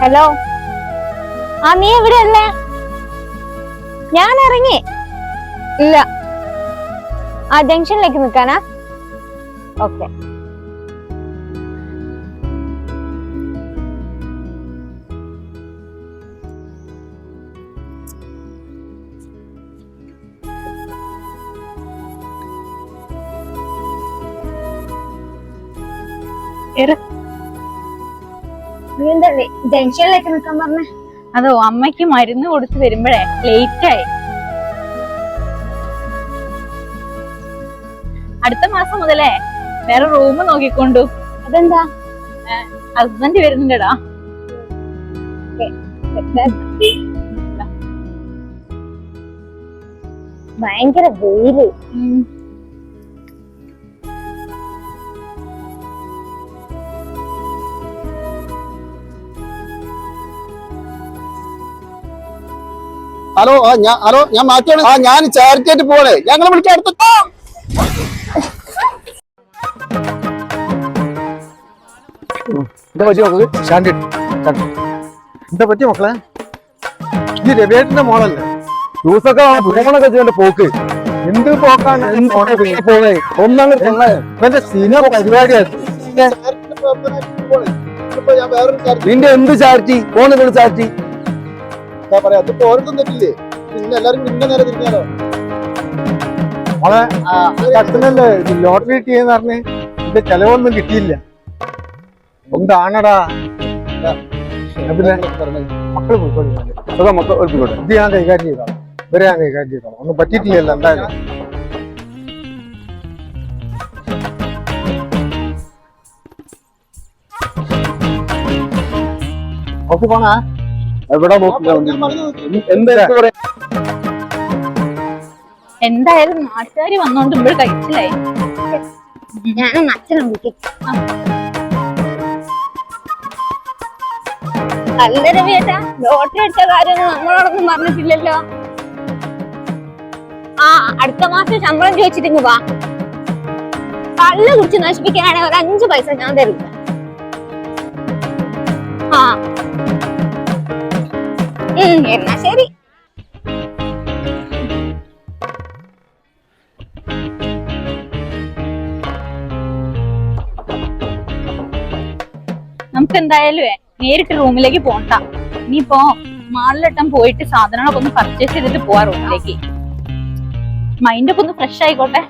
Hello, ആ നീ എവിടെയല്ലേ? ഞാൻ ഇറങ്ങി. ഇല്ല, ആ ജംഗ്ഷനിലേക്ക് നിൽക്കാനാ? ഓക്കെ. ജംഗ്ഷനിലേക്ക് നിൽക്കാൻ പറഞ്ഞേ? അതോ അമ്മയ്ക്ക് മരുന്ന് കൊടുത്ത് വരുമ്പോഴേ ലേറ്റ് ആയി. അടുത്ത മാസം മുതലേ വേറെ റൂം നോക്കിക്കൊണ്ടു. അതെന്താ? ഹസ്ബൻഡ് വരുന്നുണ്ടടാ. ഭയങ്കര വെയില്. ഹലോ ഞാൻ മാറ്റിയാണ്. ഞാൻ ചാരിറ്റി ആയിട്ട് പോണേ. ഞങ്ങളെ വിളിക്കാൻ അടുത്ത എന്താ പറ്റി മക്കള്? എന്താ പറ്റി മക്കളെ? ഈ രവേട്ടിന്റെ മോളല്ലേ? ദിവസമൊക്കെ ഭൂമണൊക്കെ ചെയ്യണ്ട പോക്ക്. എന്ത് പോക്കാണ് പോണേ? ഒന്നാമത്തെ സിനിമ പരിപാടിയായിരുന്നു. നിന്റെ എന്ത് ചാരിറ്റി? ഫോണിൽ ചാരിറ്റി എന്താ പറയാ? അതിപ്പോ ഓരോന്നും തെറ്റില്ലേ? പിന്നെ എല്ലാരും നിന്നെ നേരെ തിരിഞ്ഞാലോ? മോളെ കട്ടനല്ലേ ലോട്ടറി കിട്ടിയെന്ന് പറഞ്ഞ് ഇതിന്റെ ചെലവൊന്നും കിട്ടിയില്ല. എന്താണടാ മക്കള് പോയിക്കോട്ടെ. ഇത് ഞാൻ കൈകാര്യം ചെയ്തോളാം. ഇവരെ ഞാൻ കൈകാര്യം ചെയ്തോളാം. ഒന്നും പറ്റിയിട്ടില്ലല്ലോ എന്തായാലും. നോക്കി പോണാ? എവിടെ നോക്കില്ല? എന്തായാലും നാട്ടുകാര് വന്നോണ്ട് ഇവിടെ കഴിച്ചില്ലായി. ഞാനൊന്ന് അച്ഛനെ വിളിക്കും. അല്ല രവിയേട്ടാ, ലോട്ടറി അടിച്ച കാര്യമൊന്നും നമ്മളോടൊന്നും പറഞ്ഞിട്ടില്ലല്ലോ. ആ, അടുത്ത മാസം ശമ്പളം ചോദിച്ചിട്ടിങ്ങ് വാ. കള്ള് കുടിച്ച് നശിപ്പിക്കാനാണെങ്കിൽ ഒരു 5 പൈസ ഞാൻ തരില്ല. ആ എന്നാ ശരി. നമുക്ക് എന്തായാലും നേരിട്ട് റൂമിലേക്ക് പോണ്ട. ഇനിയിപ്പോ മാളിലിട്ടം പോയിട്ട് സാധനങ്ങളൊക്കെ ഒന്ന് പർച്ചേസ് ചെയ്തിട്ട് പോവാ റൂമിലേക്ക്. മൈൻഡൊക്കെ ഒന്ന് ഫ്രഷ് ആയിക്കോട്ടെ.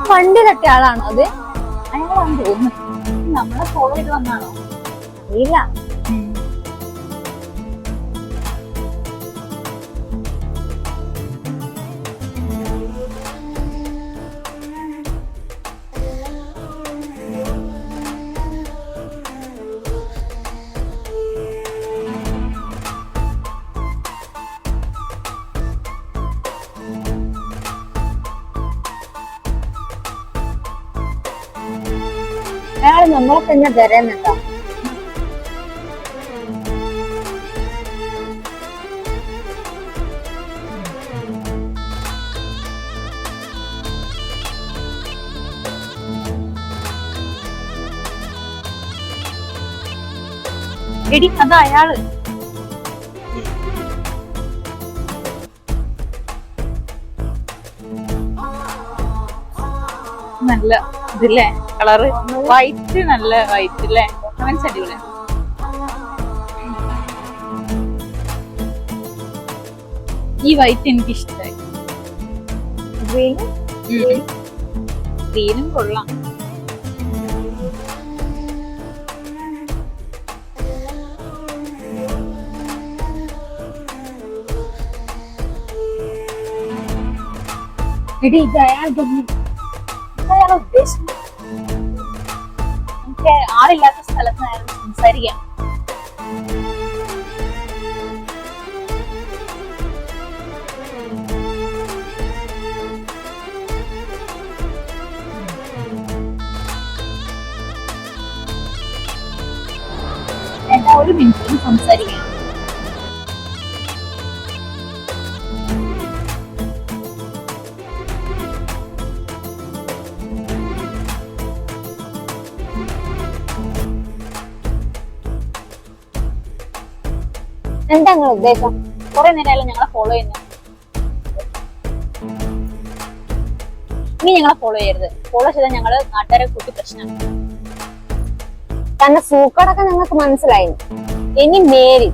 വണ്ടി തട്ടിയ ആളാണോ അത്? അയാളാണെന്ന് തോന്നുന്നു. നമ്മളെ ഫോളോ ചെയ്ത് വന്നാണോ? ഇല്ല. അയാൾ നമ്മളെ തന്നെ തരുന്നുണ്ടോ? എടി, അത് അയാള്. നല്ല ഇതില്ലേ കളറ്? വൈറ്റ്, നല്ല വൈറ്റ് അല്ലേ? അടിപൊളിയാണ്. ഈ വൈറ്റ് എനിക്ക് ഇഷ്ടമായി. ഗ്രീനും കൊള്ളാം. എടി, ഇത് അയാളുടെ ഉദ്ദേശം. നമുക്ക് ആളില്ലാത്ത സ്ഥലത്ത് നേരം സംസാരിക്കാം. ഒരു മിനിറ്റ് സംസാരിക്കാം. എന്താ നിങ്ങളുടെ ഉദ്ദേശം? കുറെ നേരമല്ല ഞങ്ങളെ ഫോളോ ചെയ്യുന്നു. ഇനി ഞങ്ങളെ ഫോളോ ചെയ്യരുത്. ഫോളോ ചെയ്താൽ ഞങ്ങള് നാട്ടുകാരെ കൂട്ടി പ്രശ്നമാണ്. തന്റെ സൂക്കടൊക്കെ ഞങ്ങൾക്ക് മനസ്സിലായി. ഇനി മേരി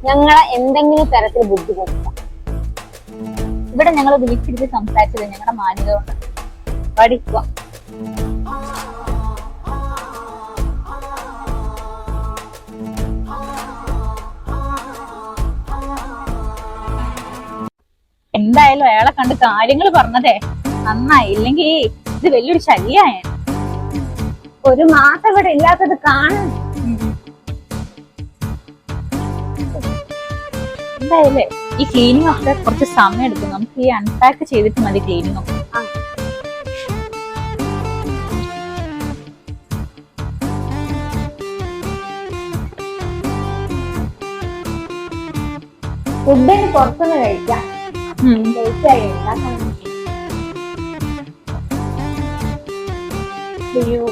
ഞങ്ങളെ എന്തെങ്കിലും തരത്തിൽ ബുദ്ധിമുട്ടാം. ഇവിടെ ഞങ്ങൾ വിളിച്ചിരുത്തി സംസാരിച്ചത് ഞങ്ങളുടെ മാന്യത കൊണ്ട്. പഠിക്കുക. എന്തായാലും അയാളെ കണ്ട് കാര്യങ്ങൾ പറഞ്ഞതേ നന്നായി. ഇല്ലെങ്കിൽ ഇത് വലിയൊരു ശല്യായ. ഒരു മാസം ഇവിടെ ഇല്ലാത്തത് കാണാൻ. എന്തായാലേ ഈ ക്ലീനിങ് ഒക്കെ കുറച്ച് സമയം എടുക്കും. നമുക്ക് ഈ അൺപാക്ക് ചെയ്തിട്ട് മതി ക്ലീനിങ് ഒക്കെ. ഫുഡിന് പുറത്തുനിന്ന് കഴിക്കാം. ലേറ്റായി ഉണ്ടാക്കാൻ. അയ്യോ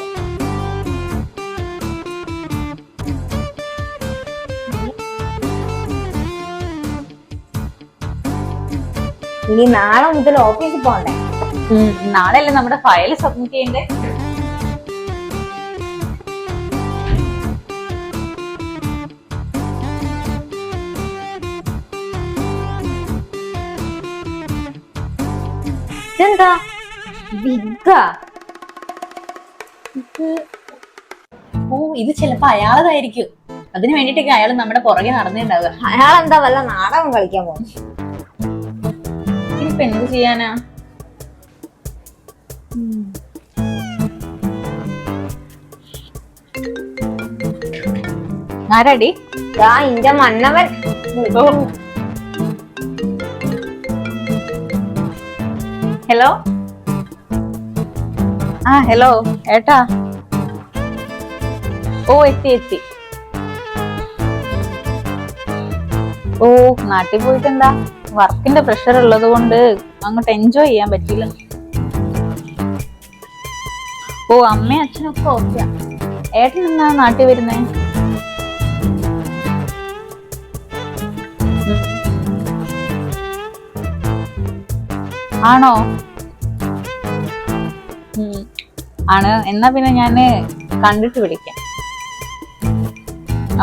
ഇനി നാളെ മുതൽ ഓഫീസിൽ പോകണ്ടേ? നാളെ അല്ലേ നമ്മുടെ ഫയൽ സബ്മിറ്റ് ചെയ്യണ്ടേ? ഇതെന്താ വിഗ? ഓ ഇത് ചിലപ്പോ അയാളതായിരിക്കും. അതിന് വേണ്ടിട്ടൊക്കെ അയാൾ നമ്മുടെ പുറകെ നടന്നിട്ടുണ്ടാവുക. അയാളെന്താ വല്ല നാടകം കളിക്കാൻ പോകും? ഇനിയിപ്പൊ എന്ത് ചെയ്യാനാ? ആരാടി? ഇന്റെ മന്നവൻ. ഹലോ. ഹലോ ഏട്ടാ. ഓ എത്തി. ഓ നാട്ടിൽ പോയിട്ടെന്താ? വർക്കിന്റെ പ്രഷർ ഉള്ളത് കൊണ്ട് അങ്ങോട്ട് എൻജോയ് ചെയ്യാൻ പറ്റില്ല. ഓ അമ്മയും അച്ഛനൊക്കെ ഓക്കെയാ. ഏട്ടൻ എന്നാ നാട്ടിൽ വരുന്നേ? ആണോ? ആണ്. എന്നാ പിന്നെ ഞാന് കണ്ടിട്ട് വിളിക്കാം.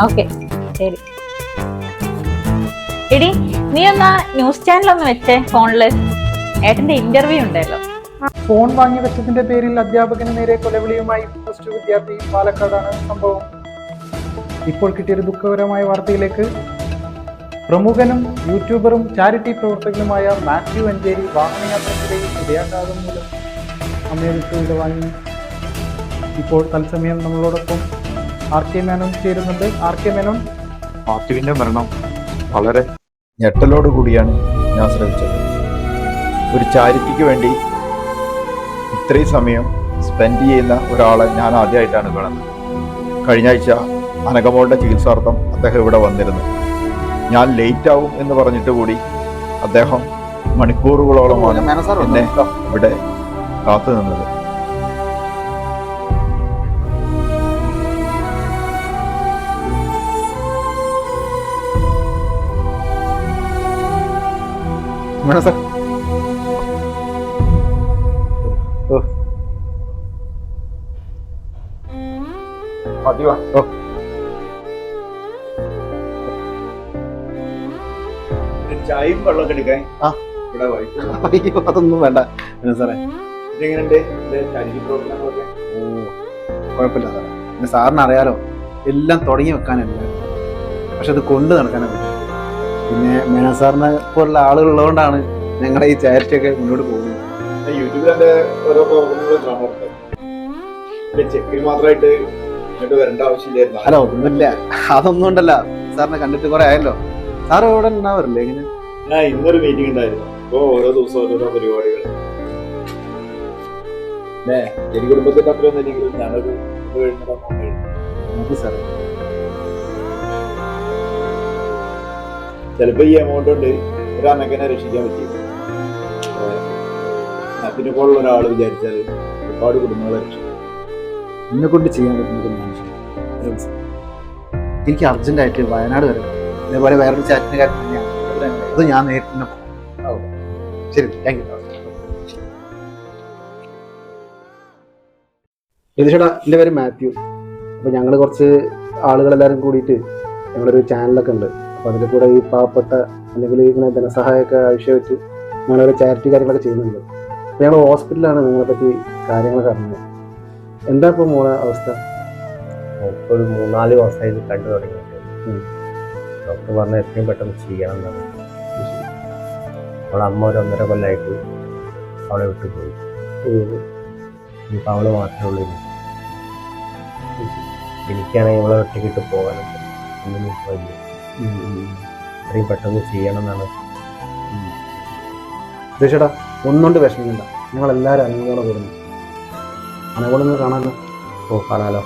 ഓക്കെ ശരി. എടി നീ എന്നാ ന്യൂസ് ചാനലൊന്ന് വെച്ചേ ഫോണില്. ഏട്ടന്റെ ഇന്റർവ്യൂ ഉണ്ടല്ലോ. ഫോൺ വാങ്ങി വെച്ചതിന്റെ പേരിൽ അധ്യാപകന് നേരെ കൊലവിളിയുമായി പ്ലസ് 2 വിദ്യാർത്ഥി. പാലക്കാടാണ് സംഭവം. ഇപ്പോൾ കിട്ടിയൊരു ദുഃഖകരമായ വാർത്തയിലേക്ക്. പ്രമുഖനും യൂട്യൂബറും ചാരിറ്റി പ്രവർത്തകനുമായ മാത്യു അഞ്ചേരി വാഹനയാത്രയ്ക്കിടയിൽ ഹൃദയാഘാതം മൂലം അമ്മയെ വിട്ടു വാങ്ങി. ഇപ്പോൾ തത്സമയം നമ്മളോടൊപ്പം RK മേനോൻ ചേരുന്നുണ്ട്. RK മേനോൻ, മാത്യുവിന്റെ മരണം വളരെ ഞെട്ടലോട് കൂടിയാണ് ഞാൻ ശ്രമിച്ചത്. ഒരു ചാരിറ്റിക്ക് വേണ്ടി ഇത്രയും സമയം സ്പെൻഡ് ചെയ്യുന്ന ഒരാളെ ഞാൻ ആദ്യമായിട്ടാണ് കാണുന്നത്. കഴിഞ്ഞ ആഴ്ച അനഘമോളുടെ ചികിത്സാർത്ഥം അദ്ദേഹം ഇവിടെ വന്നിരുന്നു. ഞാൻ ലേറ്റ് ആവും എന്ന് പറഞ്ഞിട്ട് കൂടി അദ്ദേഹം മണിക്കൂറുകളോളമാണ് എന്നെ ഇവിടെ കാത്തു നിന്നത്. ചായയും വെള്ളമൊക്കെ എടുക്കാൻ അയ്യോ അതൊന്നും വേണ്ട സാറേ. ഇതെങ്ങനെയുണ്ട് ചാരിറ്റി പ്രവർത്തനങ്ങളൊക്കെ? കുഴപ്പമില്ല സാറേ. പിന്നെ സാറിന് അറിയാലോ എല്ലാം തുടങ്ങി വെക്കാനല്ല, പക്ഷെ അത് കൊണ്ട് നടക്കാനാണ്. പിന്നെ മേനോൻ സാറിനെ പോലുള്ള ആളുകളുള്ളതുകൊണ്ടാണ് ഞങ്ങളുടെ ഈ ചാരിറ്റി ഒക്കെ മുന്നോട്ട് പോകുന്നത്. യൂട്യൂബിലെ ഓരോ പ്രവർത്തനങ്ങളും കാണാറുണ്ട്. ചെക്കിന് മാത്രമായിട്ട് ഇങ്ങോട്ട് വരേണ്ട ആവശ്യമില്ലായിരുന്നു. ഹലോ ഒന്നുമില്ല, അതൊന്നും ഉണ്ടല്ല. സാറിനെ കണ്ടിട്ട് കുറെ ആയല്ലോ. സാറ് ഇവിടെ ഉണ്ടാവാറില്ലേ? എങ്ങനെ? ഞാൻ ഇന്നൊരു മീറ്റിംഗ് ഉണ്ടായിരുന്നു. അപ്പൊ ഓരോ ദിവസം ഓരോരോ പരിപാടികൾ. എനിക്ക് കുടുംബത്തിന്റെ അത്രയൊന്നും ഇല്ലെങ്കിലും ഞാനൊരു സാറേ ചിലപ്പോൾ ഈ എമൗണ്ട് കൊണ്ട് ഒരു അമ്മക്കനെ രക്ഷിക്കാൻ പറ്റി. അതിനെ പോലുള്ള ഒരാൾ വിചാരിച്ചാൽ ഒരുപാട് കുടുംബങ്ങളെ രക്ഷിക്കും. എന്നെ കൊണ്ട് ചെയ്യാൻ പറ്റുന്നത് എനിക്ക് അർജന്റായിട്ട് വയനാട് വരെ ഇതേപോലെ വേറൊരു ചാറ്റിന്റെ കാര്യം തന്നെയാണ്. അത് ഞാൻ നേരിട്ട് തന്നെ പോകും. ശരി, താങ്ക് യു. ചേട്ടാ, എൻ്റെ പേര് മാത്യു. അപ്പോൾ ഞങ്ങൾ കുറച്ച് ആളുകളെല്ലാവരും കൂടിയിട്ട് ഞങ്ങളൊരു ചാനലൊക്കെ ഉണ്ട്. അപ്പോൾ അതിൽ കൂടെ ഈ പാവപ്പെട്ട അല്ലെങ്കിൽ ഇങ്ങനെ ധനസഹായമൊക്കെ ആവശ്യമായിട്ട് ഞങ്ങളൊരു ചാരിറ്റി കാര്യങ്ങളൊക്കെ ചെയ്യുന്നുണ്ട്. അപ്പോൾ ഞങ്ങൾ ഹോസ്പിറ്റലിലാണ് നിങ്ങളെപ്പറ്റി കാര്യങ്ങളൊക്കെ അറിഞ്ഞത്. എന്താ ഇപ്പോൾ മോളെ അവസ്ഥ? ഇപ്പോൾ ഒരു 3-4 മാസമായി ഇത് കണ്ടു തുടങ്ങിയിട്ട്. ഡോക്ടർ പറഞ്ഞ എത്രയും പെട്ടെന്ന് ചെയ്യണം എന്നാണ്. അവളെ അമ്മ ഒരു 1.5 കൊല്ലമായിട്ട് അവളെ വിട്ടു പോയി. ഇനിയിപ്പോൾ അവള് മാത്രമേ ഉള്ളൂ. എനിക്കാണെങ്കിൽ ഇവളെ ഒറ്റയ്ക്കിട്ട് പോകാനൊക്കെ ഒന്നും വയ്യ. എത്രയും പെട്ടെന്ന് ചെയ്യണം എന്നാണ്. ചേട്ടാ, ഒന്നുകൊണ്ട് വിഷമിക്കണ്ട. ഞങ്ങളെല്ലാവരും അനുകൂലം കൂടുന്നു. അനുകൂലം കാണാമല്ലോ. ഓ, കാണാലോ.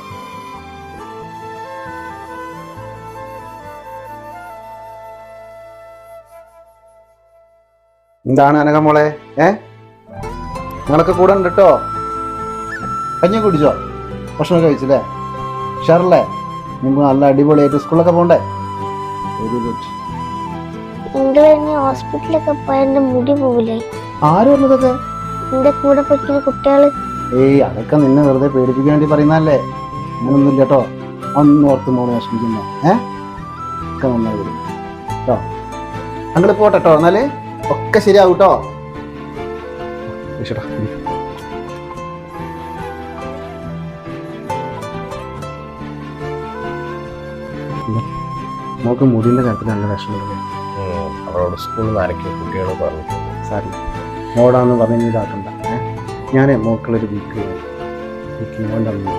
എന്താണ് അനഘ മോളെ? നിങ്ങളൊക്കെ കൂടെ ഉണ്ട് കേട്ടോ. കഞ്ഞി കുടിച്ചോ? ഭക്ഷണമൊക്കെ കഴിച്ചില്ലേ? ഉഷാറല്ലേ? നിങ്ങൾക്ക് നല്ല അടിപൊളിയായിട്ട് സ്കൂളിലൊക്കെ പോകണ്ടേ? Very good. ഹോസ്പിറ്റലൊക്കെ പോയ എന്റെ മുടി പോവില്ലേ? ആര് പറഞ്ഞതൊക്കെ? എന്റെ കൂടെ പഠിക്കുന്ന കുട്ടികള്. ഏയ്, അതൊക്കെ നിന്നെ വെറുതെ പേടിപ്പിക്കാൻ വേണ്ടി പറയുന്നതല്ലേ. അങ്ങനൊന്നുമില്ല കേട്ടോ. ഒന്നും ഓർത്ത് മോളെ വിഷമിക്കുന്ന ഒക്കെ നന്നായി വരും കേട്ടോ. ഞങ്ങൾ പോട്ടെ കേട്ടോ. എന്നാല് ഒക്കെ ശരിയാവും കേട്ടോ. നമുക്ക് മുടിന്റെ കാര്യത്തിൽ നല്ല വിഷമമില്ല. അവളോട് സ്കൂളിൽ നിന്ന് ആരൊക്കെ കുട്ടികൾ പറഞ്ഞിട്ടുണ്ട്. സാരി മോടാന്ന് പറഞ്ഞ് ഇതാക്കണ്ട. ഞാനേ മോക്കളൊരു വീക്ക് കൊണ്ടുവന്നു.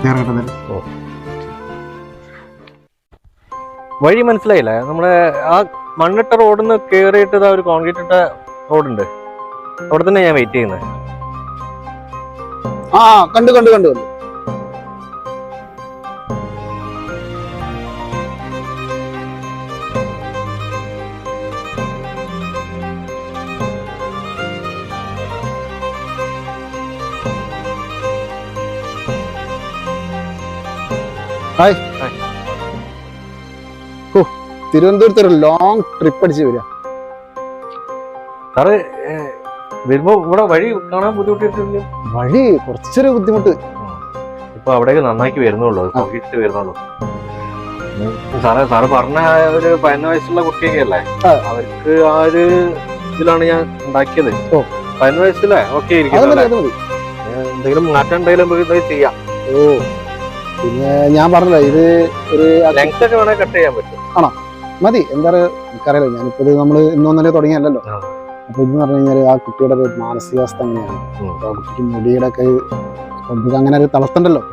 ഞാൻ കേട്ടോ. വഴി മനസ്സിലായില്ലേ? നമ്മുടെ ആ മണ്ണിട്ട റോഡിൽ നിന്ന് കയറിയിട്ട് ഒരു കോൺക്രീറ്റ് ഇട്ട റോഡുണ്ട്. അവിടെ തന്നെ ഞാൻ വെയിറ്റ് ചെയ്യുന്നത്. ആ കണ്ടു കണ്ടു കണ്ടു കണ്ടു. ഹായ്. ഓ, തിരുവനന്തപുരത്ത് ഒരു ലോങ് ട്രിപ്പ് അടിച്ച് വരിക. സാറ് വരുമ്പോ ഇവിടെ വഴി കാണാൻ ബുദ്ധിമുട്ടിട്ടില്ല? വഴി കുറച്ചൊരു ബുദ്ധിമുട്ട്. ഇപ്പൊ അവിടേക്ക് നന്നാക്കി വരുന്നുള്ളൂ, നോക്കിയിട്ട് വരുന്നുള്ളൂ. സാറ് പറഞ്ഞ ഒരു 15 വയസ്സുള്ള കുട്ടിയൊക്കെ അല്ലേ, അവർക്ക് ആ ഒരു ഇതിലാണ് ഞാൻ ഉണ്ടാക്കിയത്. 15 വയസ്സിലെ ഓക്കെ എന്തെങ്കിലും മാറ്റം ഉണ്ടെങ്കിലും ചെയ്യാം. ഓ, പിന്നെ ഞാൻ പറഞ്ഞല്ലോ ഇത് ഒരു ലെങ്ത് ഒക്കെ വേണേൽ കട്ട് ചെയ്യാൻ പറ്റും. ആണോ? മതി. എന്താ പറയുക, എനിക്കറിയാലോ, ഞാനിപ്പോ ഇത് നമ്മള് ഇന്നൊന്നല്ലേ തുടങ്ങിയല്ലോ. അപ്പൊ ഇതെന്ന് പറഞ്ഞു കഴിഞ്ഞാൽ ആ കുട്ടിയുടെ ഒരു മാനസികാവസ്ഥ എങ്ങനെയാണ്, ആ കുട്ടിക്ക് മുടിയുടെ ഒക്കെ അങ്ങനെ ഒരു തളർത്തുണ്ടല്ലോ.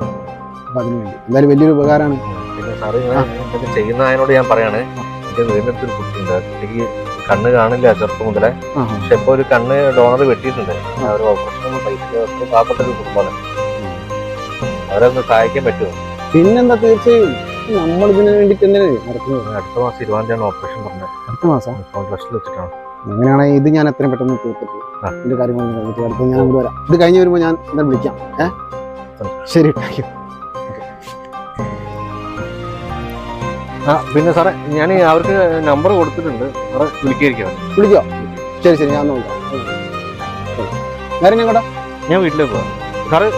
അപ്പൊ അതിനു വേണ്ടി എന്തായാലും വലിയൊരു ഉപകാരമാണ്. പിന്നെ സാറ് ഇങ്ങനെ ചെയ്യുന്നതിനോട് ഞാൻ പറയാണ്, എന്റെ വീടിനടുത്തൊരു കുട്ടിയുണ്ട്. കുട്ടിക്ക് കണ്ണ് കാണില്ല ചെറുപ്പം മുതലേ. പക്ഷെ ഇപ്പൊ ഒരു കണ്ണ് ഡോണർ വെട്ടിയിട്ടുണ്ട്. ഒരു ഓപ്പറേഷൻ പൈസ പാവപ്പെട്ട ഒരു കുടുംബമാണ്. അവരൊന്ന് സഹായിക്കാൻ പറ്റുമോ? പിന്നെന്താ, തീർച്ചയായും നമ്മൾ ഇതിനു വേണ്ടിട്ട് തന്നെ നടക്കുന്നത്. അടുത്ത മാസം 20-ാം തീയതിയാണ് ഓപ്പറേഷൻ പറഞ്ഞത്. അടുത്ത മാസം കോൺട്രാസ്റ്റിൽ വെച്ചിട്ടാണ്. അങ്ങനെയാണെങ്കിൽ ഇത് ഞാൻ എത്രയും പെട്ടെന്ന് തീർത്തിട്ട് ഇതിന്റെ കാര്യങ്ങളൊന്നും കഴിഞ്ഞിട്ട് അടുത്ത് ഞാൻ ഇവിടെ വരാം. ഇത് കഴിഞ്ഞ് വരുമ്പോൾ ഞാൻ എന്തായാലും വിളിക്കാം. ശരി, താങ്ക് യു. പിന്നെ സാറേ, ഞാൻ അവർക്ക് നമ്പർ കൊടുത്തിട്ടുണ്ട്. സാറെ വിളിക്കാതിരിക്കാം. വിളിക്കോ? ശരി ശരി, ഞാൻ നോക്കാം. കാര്യം ഞങ്ങടാ, ഞാൻ വീട്ടിലേക്ക് പോകാം സാറ്.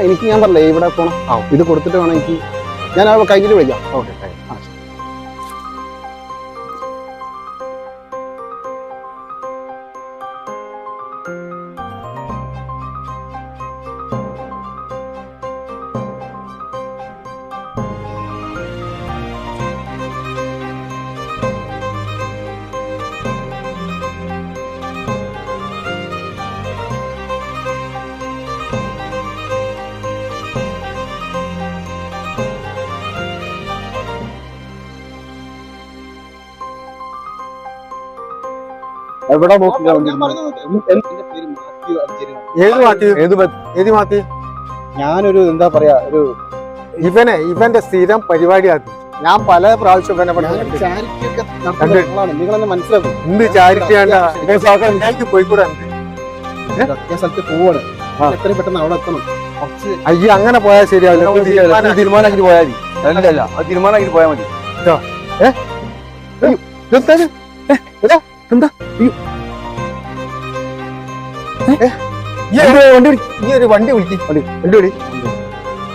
എനിക്ക് ഞാൻ പറഞ്ഞേ ഇവിടെ പോണം. ഇത് കൊടുത്തിട്ട് വേണം എനിക്ക്. ഞാൻ കഴിഞ്ഞിട്ട് വിളിക്കാം. Okay, thank you. എവിടെ നോക്കി? ഞാനൊരു എന്താ പറയാ, ഒരു ഇവന്റെ സ്ഥിരം പരിപാടിയാക്കി ഞാൻ പല പ്രാവശ്യം ചാരിറ്റി ഒക്കെ നടത്തുന്ന നിങ്ങളൊന്ന് മനസ്സിലാക്കും. എന്ത് ചാരിറ്റി വേണ്ട പോയിക്കൂടെ സ്ഥലത്ത് പോവാണ്, എത്രയും പെട്ടെന്ന് അവിടെ എത്തണം. അയ്യ അങ്ങനെ പോയാൽ ശരിയാവില്ല. തീരുമാനമാക്കി പോയാൽ മതി. അല്ല അത് തീരുമാനമാക്കി പോയാൽ മതി. എന്താ ഈ ഒരു വണ്ടി വിളിക്കും. വണ്ടി വിളി.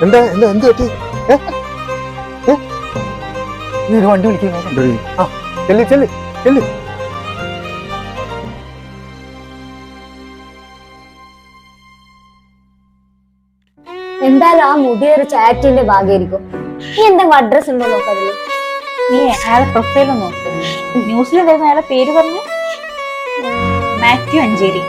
എന്താ എന്താ എന്ത് പറ്റി? നീ ഒരു വണ്ടി വിളിക്കും. ചെല്ല് ചെല്ല് ചെല്ല്. എന്തായാലും ആ മുടിയൊരു ചാറ്റിന്റെ ഭാഗമായിരിക്കും. നീ എന്തെങ്കിലും അഡ്രസ് ഉണ്ടോ നോക്കതില്? നീ അയാളെ പ്രൊഫൈൽ നോക്ക്. ന്യൂസിലുണ്ടായിരുന്ന അയാളെ പേര് പറഞ്ഞു, മാത്യു അഞ്ചേരി.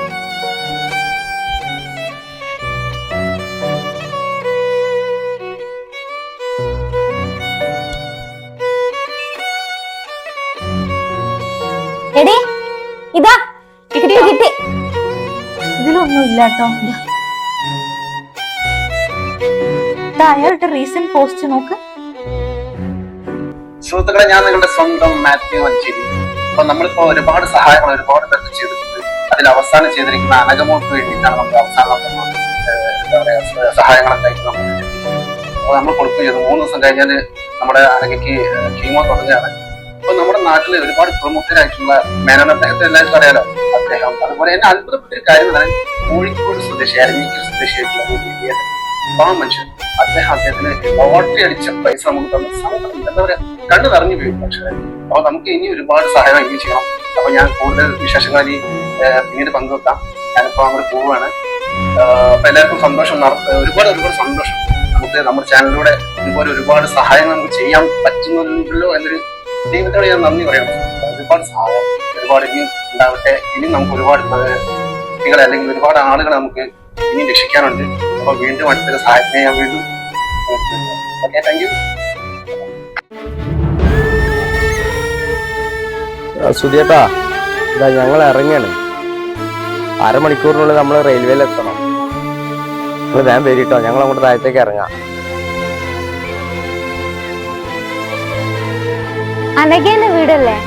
എടി ഇതാ കിട്ടി കിട്ടി. ഇതിലൊന്നും ഇല്ല കേട്ടോ. അയാളുടെ റീസെന്റ് പോസ്റ്റ് നോക്ക്. സുഹൃത്തുക്കളെ, ഞാൻ നിങ്ങളുടെ സ്വന്തം മാത്യു അഞ്ചേരി. അപ്പൊ നമ്മളിപ്പോ ഒരുപാട് സഹായങ്ങൾ ഒരുപാട് പേർക്ക് ചെയ്തിട്ടുണ്ട്. അതിൽ അവസാനം ചെയ്തിരിക്കുന്ന അനഘമോൾക്ക് വേണ്ടിയിട്ടാണ് നമ്മൾ അവസാനം എന്താ പറയാ സഹായങ്ങളൊക്കെ അപ്പൊ നമ്മൾ കൊടുക്കുകയും ചെയ്തു. 3 ദിവസം കഴിഞ്ഞാൽ നമ്മുടെ അനഘയ്ക്ക് കീമോ തുടങ്ങുകയാണ്. അപ്പൊ നമ്മുടെ നാട്ടിൽ ഒരുപാട് പ്രമുഖരായിട്ടുള്ള മേനോൻ, അദ്ദേഹത്തെ എല്ലാവർക്കും അറിയാലോ. അദ്ദേഹം അതുപോലെ എന്നെ അത്ഭുതപ്പെട്ട ഒരു കാര്യം തന്നെ കോഴിക്കോട് സ്വദേശി, അരഞ്ഞിക്കൽ സ്വദേശിയായിട്ടുള്ള പാവം മനുഷ്യൻ. അദ്ദേഹത്തിന് ലോട്ടറി അടിച്ച പൈസ നമുക്ക് തന്ന എന്താ പറയാ കണ്ടു നിറഞ്ഞു വീഴും. പക്ഷേ അപ്പൊ നമുക്ക് ഇനി ഒരുപാട് സഹായം ഇനി ചെയ്യണം. അപ്പൊ ഞാൻ കൂടുതൽ വിശേഷങ്ങൾ ഇനി പിന്നീട് പങ്കുവെക്കാം. ഞാനിപ്പോ അങ്ങോട്ട് പോവുകയാണ്. അപ്പൊ എല്ലാവർക്കും സന്തോഷം, ഒരുപാട് സന്തോഷം. നമുക്ക് നമ്മുടെ ചാനലിലൂടെ ഇതുപോലെ ഒരുപാട് സഹായങ്ങൾ നമുക്ക് ചെയ്യാൻ പറ്റുന്നുണ്ടല്ലോ എന്നൊരു ദൈവത്തോട് ഞാൻ നന്ദി പറയണം. ഒരുപാട് സഹായം ഒരുപാട് ഇനി ഉണ്ടാവട്ടെ. ഇനി നമുക്ക് ഒരുപാട് കുട്ടികളെ അല്ലെങ്കിൽ ഒരുപാട് ആളുകളെ നമുക്ക് ഇനി രക്ഷിക്കാനുണ്ട്. അപ്പൊ വീണ്ടും അടുത്തൊരു സഹായത്തിനെ ഞാൻ വീണ്ടും ഓക്കെ. Thank you. സുധിയേട്ടാ, ഇതാ ഞങ്ങൾ ഇറങ്ങിയാണ്. അരമണിക്കൂറിനുള്ളിൽ നമ്മൾ റെയിൽവേയിൽ എത്തണം. നിങ്ങൾ വേഗം വരിട്ടോ, ഞങ്ങൾ അങ്ങോട്ട് താഴത്തേക്ക് ഇറങ്ങാം. അനഘേന്റെ വീടല്ലേ?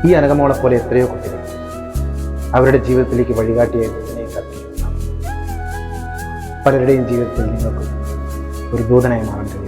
ഈ അനഘമോളെ പോലെ എത്രയോ കുട്ടികൾ അവരുടെ ജീവിതത്തിലേക്ക് വഴികാട്ടിയായി പലരുടെയും ജീവിതത്തിൽ നിങ്ങൾക്ക് ഒരു ദൂതനായി മാറാൻ കഴിയും.